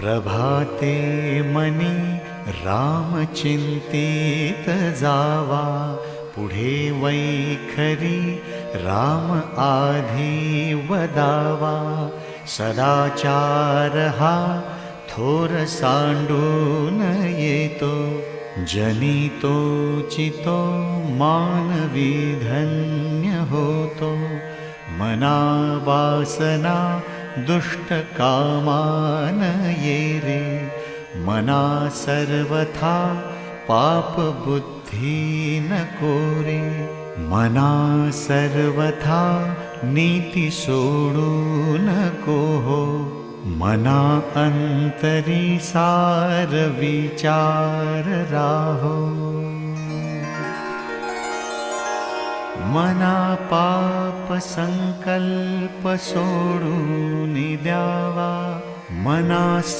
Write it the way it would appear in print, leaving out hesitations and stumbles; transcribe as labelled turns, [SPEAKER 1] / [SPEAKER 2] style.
[SPEAKER 1] प्रभाते money रामचिंतित Java, पुढे वैखरी राम आधी वदावा. सदाचार हा थोर सांडून येतो, जनितो चितो मानवी धन्य होतो. मना वासना दुष्ट कामान ये रे, मना सर्वथा पाप बुद्धि नको रे. मना सर्वथा नीति सोडू नको हो, मना अंतरी सार विचार राहो. मना पाप संकल्प सोडून द्यावा, मना